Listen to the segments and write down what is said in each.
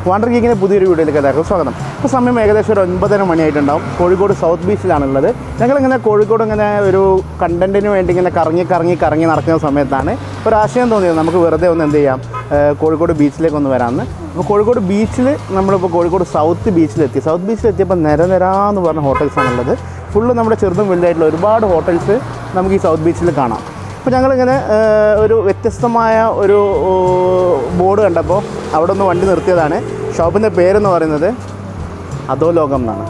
Wonder ഗീക്കിൻ്റെ പുതിയൊരു വീഡിയോയിലേക്ക് എല്ലാവർക്കും സ്വാഗതം. ഇപ്പോൾ സമയം ഏകദേശം ഒരു 9:30 മണിയായിട്ടുണ്ടാവും. കോഴിക്കോട് സൗത്ത് ബീച്ചിലാണുള്ളത്. ഞങ്ങളിങ്ങനെ കോഴിക്കോട് ഇങ്ങനെ ഒരു കണ്ടൻറ്റിന് വേണ്ടി ഇങ്ങനെ കറങ്ങി നടക്കുന്ന സമയത്താണ് ഒരാശയം തോന്നിയത് നമുക്ക് വെറുതെ ഒന്ന് എന്ത് ചെയ്യാം, കോഴിക്കോട് ബീച്ചിലേക്ക് ഒന്ന് വരാമെന്ന്. അപ്പോൾ കോഴിക്കോട് ബീച്ചിൽ നമ്മളിപ്പോൾ കോഴിക്കോട് സൗത്ത് ബീച്ചിലെത്തിയപ്പോൾ നിരനിരാന്ന് പറഞ്ഞ ഹോട്ടൽസാണുള്ളത്. ഫുള്ള് നമ്മുടെ ചെറുതും വലുതായിട്ടുള്ള ഒരുപാട് ഹോട്ടൽസ് നമുക്ക് ഈ സൗത്ത് ബീച്ചിൽ കാണാം. അപ്പോൾ ഞങ്ങളിങ്ങനെ ഒരു വ്യത്യസ്തമായ ഒരു ബോർഡ് കണ്ടപ്പോൾ അവിടെ ഒന്ന് വണ്ടി നിർത്തിയതാണ്. ഷോപ്പിൻ്റെ പേരെന്ന് പറയുന്നത് അധോലോകം എന്നാണ്.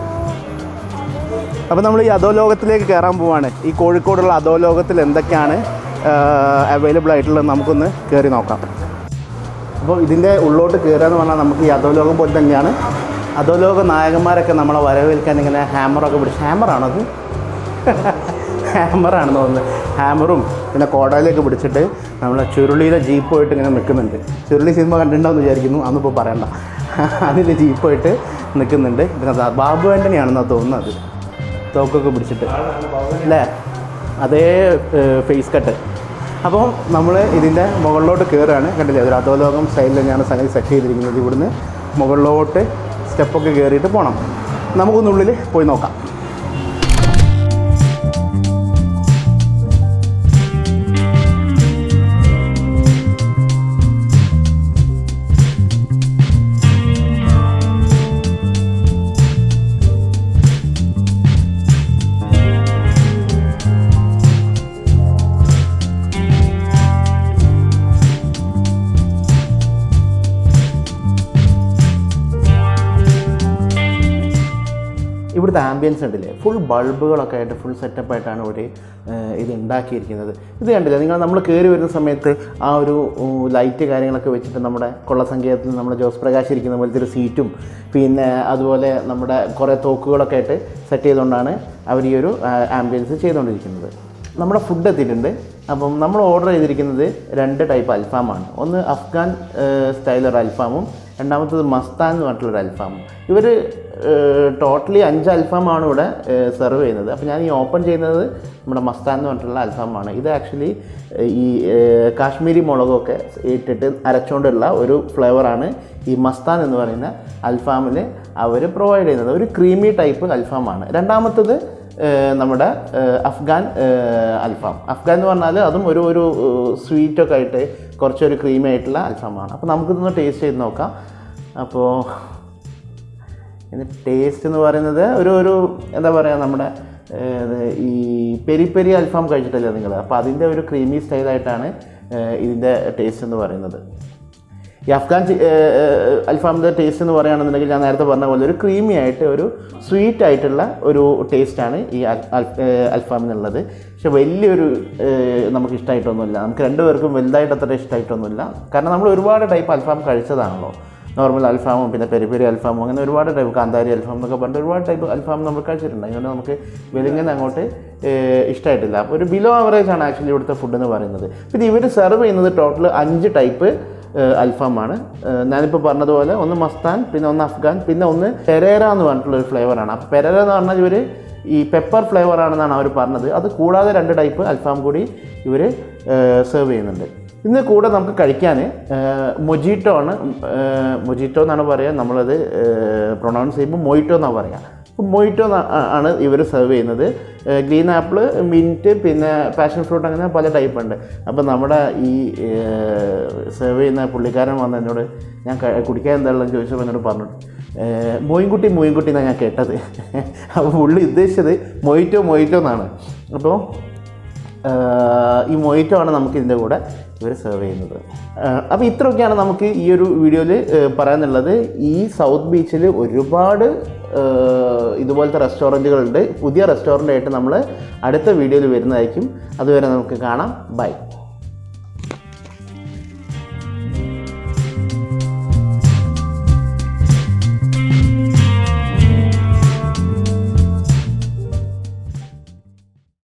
അപ്പോൾ നമ്മൾ ഈ അധോലോകത്തിലേക്ക് കയറാൻ പോവാണ്. ഈ കോഴിക്കോടുള്ള അധോലോകത്തിൽ എന്തൊക്കെയാണ് അവൈലബിൾ ആയിട്ടുള്ളത് നമുക്കൊന്ന് കയറി നോക്കാം. അപ്പോൾ ഇതിൻ്റെ ഉള്ളോട്ട് കയറുകയെന്ന് പറഞ്ഞാൽ നമുക്ക് ഈ അധോലോകം പോലെ തന്നെയാണ്. അധോലോക നായകന്മാരൊക്കെ നമ്മളെ വരവേൽക്കാൻ ഇങ്ങനെ ഹാമറൊക്കെ പിടിച്ച്, ഹാമറാണത് ഹാമറാണെന്ന് തോന്നുന്നത്. ഹാമറും പിന്നെ കോടയിലേക്ക് പിടിച്ചിട്ട് നമ്മളെ ചുരുളിയിലെ ജീപ്പായിട്ട് ഇങ്ങനെ നിൽക്കുന്നുണ്ട്. ചുരുളി സിനിമ കണ്ടിട്ടുണ്ടാവുമെന്ന് വിചാരിക്കുന്നു, അന്നിപ്പോൾ പറയണ്ട. അതിൽ ജീപ്പായിട്ട് നിൽക്കുന്നുണ്ട്. പിന്നെ ബാബു ആൻ്റണിയാണെന്നാണ് തോന്നുന്നത്, തോക്കൊക്കെ പിടിച്ചിട്ട് അല്ലേ, അതേ ഫേസ് കട്ട്. അപ്പോൾ നമ്മൾ ഇതിൻ്റെ മുകളിലോട്ട് കയറുകയാണ്. കണ്ടില്ലേ, ഒരു അധോലോകം സ്റ്റൈലിൽ തന്നെയാണ് സംഗതി സെറ്റ് ചെയ്തിരിക്കുന്നത്. ഇവിടുന്ന് മുകളിലോട്ട് സ്റ്റെപ്പൊക്കെ കയറിയിട്ട് പോകണം. നമുക്കൊന്നുള്ളിൽ പോയി നോക്കാം. ഇവിടുത്തെ ആംബിയൻസ് ഉണ്ടല്ലേ, ഫുൾ ബൾബുകളൊക്കെ ആയിട്ട് ഫുൾ സെറ്റപ്പായിട്ടാണ് ഒരു ഇത് ഉണ്ടാക്കിയിരിക്കുന്നത്. ഇത് കണ്ടില്ല നിങ്ങൾ, നമ്മൾ കയറി വരുന്ന സമയത്ത് ആ ഒരു ലൈറ്റ് കാര്യങ്ങളൊക്കെ വെച്ചിട്ട് നമ്മുടെ കൊള്ളസങ്കേതത്തിൽ നമ്മുടെ ജോസ് പ്രകാശ് ഇരിക്കുന്ന പോലത്തെ ഒരു സീറ്റും പിന്നെ അതുപോലെ നമ്മുടെ കുറേ തോക്കുകളൊക്കെ ആയിട്ട് സെറ്റ് ചെയ്തുകൊണ്ടാണ് അവർ ഈ ഒരു ആംബിയൻസ് ചെയ്തുകൊണ്ടിരിക്കുന്നത്. നമ്മുടെ ഫുഡ് എത്തിയിട്ടുണ്ട്. അപ്പം നമ്മൾ ഓർഡർ ചെയ്തിരിക്കുന്നത് 2 ടൈപ്പ് അൽഫാമാണ്. ഒന്ന് അഫ്ഗാൻ സ്റ്റൈലൊരു അൽഫാമും രണ്ടാമത്തത് മസ്താൻ എന്ന് പറഞ്ഞിട്ടുള്ളൊരു അൽഫാമും. ഇവർ ടോട്ടലി 5 അൽഫാമാണ് ഇവിടെ സെർവ് ചെയ്യുന്നത്. അപ്പോൾ ഞാൻ ഈ ഓപ്പൺ ചെയ്യുന്നത് നമ്മുടെ മസ്താൻ എന്ന് പറഞ്ഞിട്ടുള്ള അൽഫാമാണ്. ഇത് ആക്ച്വലി ഈ കാശ്മീരി മുളകൊക്കെ ഇട്ടിട്ട് അരച്ചുകൊണ്ടുള്ള ഒരു ഫ്ലേവറാണ് ഈ മസ്താൻ എന്ന് പറയുന്ന അൽഫാമിൽ അവർ പ്രൊവൈഡ് ചെയ്യുന്നത്. ഒരു ക്രീമി ടൈപ്പ് അൽഫാമാണ്. രണ്ടാമത്തത് നമ്മുടെ അഫ്ഗാൻ അഫ്ഗാൻ എന്ന് പറഞ്ഞാൽ അതും ഒരു സ്വീറ്റൊക്കെ ആയിട്ട് കുറച്ചൊരു ക്രീമി ആയിട്ടുള്ള അൽഫാമാണ്. അപ്പോൾ നമുക്കിതൊന്ന് ടേസ്റ്റ് ചെയ്ത് നോക്കാം. അപ്പോൾ ടേസ്റ്റ് എന്ന് പറയുന്നത് ഒരു എന്താ പറയുക, നമ്മുടെ ഈ പെരി അൽഫാം കഴിച്ചിട്ടല്ലേ നിങ്ങൾ, അപ്പോൾ അതിൻ്റെ ഒരു ക്രീമി സ്റ്റൈലായിട്ടാണ് ഇതിൻ്റെ ടേസ്റ്റ് എന്ന് പറയുന്നത്. ഈ അഫ്ഗാൻ അൽഫാമിൻ്റെ ടേസ്റ്റ് എന്ന് പറയുകയാണെന്നുണ്ടെങ്കിൽ ഞാൻ നേരത്തെ പറഞ്ഞ പോലെ ഒരു ക്രീമി ആയിട്ട് ഒരു സ്വീറ്റ് ആയിട്ടുള്ള ഒരു ടേസ്റ്റാണ് ഈ അൽഫാമിനുള്ളത്. പക്ഷെ വലിയൊരു നമുക്ക് ഇഷ്ടമായിട്ടൊന്നുമില്ല. നമുക്ക് 2 പേർക്കും വലുതായിട്ട് അത്ര ഇഷ്ടമായിട്ടൊന്നുമില്ല. കാരണം നമ്മൾ ഒരുപാട് ടൈപ്പ് അൽഫാം കഴിച്ചതാണല്ലോ. നോർമൽ അൽഫാമും പിന്നെ പെരി അൽഫാമും അങ്ങനെ ഒരുപാട് ടൈപ്പ്, കാന്താരി അൽഫാം എന്നൊക്കെ പറഞ്ഞിട്ട് ഒരുപാട് ടൈപ്പ് അൽഫാം നമ്മൾ കഴിച്ചിട്ടുണ്ട്. അതുകൊണ്ട് നമുക്ക് വെലുങ്ങനെ അങ്ങോട്ട് ഇഷ്ടമായിട്ടില്ല. അപ്പോൾ ഒരു ബിലോ ആവറേജ് ആണ് ആക്ച്വലി ഇവിടുത്തെ ഫുഡ് എന്ന് പറയുന്നത്. പിന്നെ ഇവർ സെർവ് ചെയ്യുന്നത് ടോട്ടൽ 5 ടൈപ്പ് അൽഫാമാണ്. ഞാനിപ്പോൾ പറഞ്ഞതുപോലെ ഒന്ന് മസ്താൻ, പിന്നെ ഒന്ന് അഫ്ഗാൻ, പിന്നെ ഒന്ന് പെരേര എന്ന് പറഞ്ഞിട്ടുള്ളൊരു ഫ്ലേവറാണ്. അപ്പോൾ പെരേര എന്ന് പറഞ്ഞാൽ ഇവർ ഈ പെപ്പർ ഫ്ലേവറാണെന്നാണ് അവർ പറഞ്ഞത്. അത് കൂടാതെ 2 ടൈപ്പ് അൽഫാം കൂടി ഇവർ സെർവ് ചെയ്യുന്നുണ്ട്. ഇന്ന് കൂടെ നമുക്ക് കഴിക്കാൻ മൊജിറ്റോ എന്നാണ് പറയുക. നമ്മളത് പ്രൊണൗൺസ് ചെയ്യുമ്പോൾ മൊയ്റ്റോ എന്നാണ് പറയുക. അപ്പോൾ മൊയ്റ്റോ ആണ് ഇവർ സെർവ് ചെയ്യുന്നത്. ഗ്രീൻ ആപ്പിൾ, മിൻറ്റ്, പിന്നെ പാഷൻ ഫ്രൂട്ട്, അങ്ങനെ പല ടൈപ്പ് ഉണ്ട്. അപ്പോൾ നമ്മുടെ ഈ സെർവ് ചെയ്യുന്ന പുള്ളിക്കാരൻ വന്ന് എന്നോട് ഞാൻ കുടിക്കാൻ എന്താണെന്ന് ചോദിച്ചപ്പോൾ എന്നോട് പറഞ്ഞു മോയിൻകുട്ടി എന്നാണ് ഞാൻ കേട്ടത്. അപ്പോൾ പുള്ളി ഉദ്ദേശിച്ചത് മൊയ്റ്റോ എന്നാണ്. അപ്പോൾ ഈ മൊയ്റ്റോ ആണ് നമുക്ക് ഇതിൻ്റെ കൂടെ ഇവർ സെർവ് ചെയ്യുന്നത്. അപ്പോൾ ഇത്രയൊക്കെയാണ് നമുക്ക് ഈ ഒരു വീഡിയോയിൽ പറയാനുള്ളത്. ഈ സൗത്ത് ബീച്ചിൽ ഒരുപാട് ഇതുപോലത്തെ റെസ്റ്റോറൻറ്റുകളുണ്ട്. പുതിയ റെസ്റ്റോറൻ്റായിട്ട് നമ്മൾ അടുത്ത വീഡിയോയിൽ വരുന്നതായിരിക്കും. അതുവരെ നമുക്ക് കാണാം. ബൈ.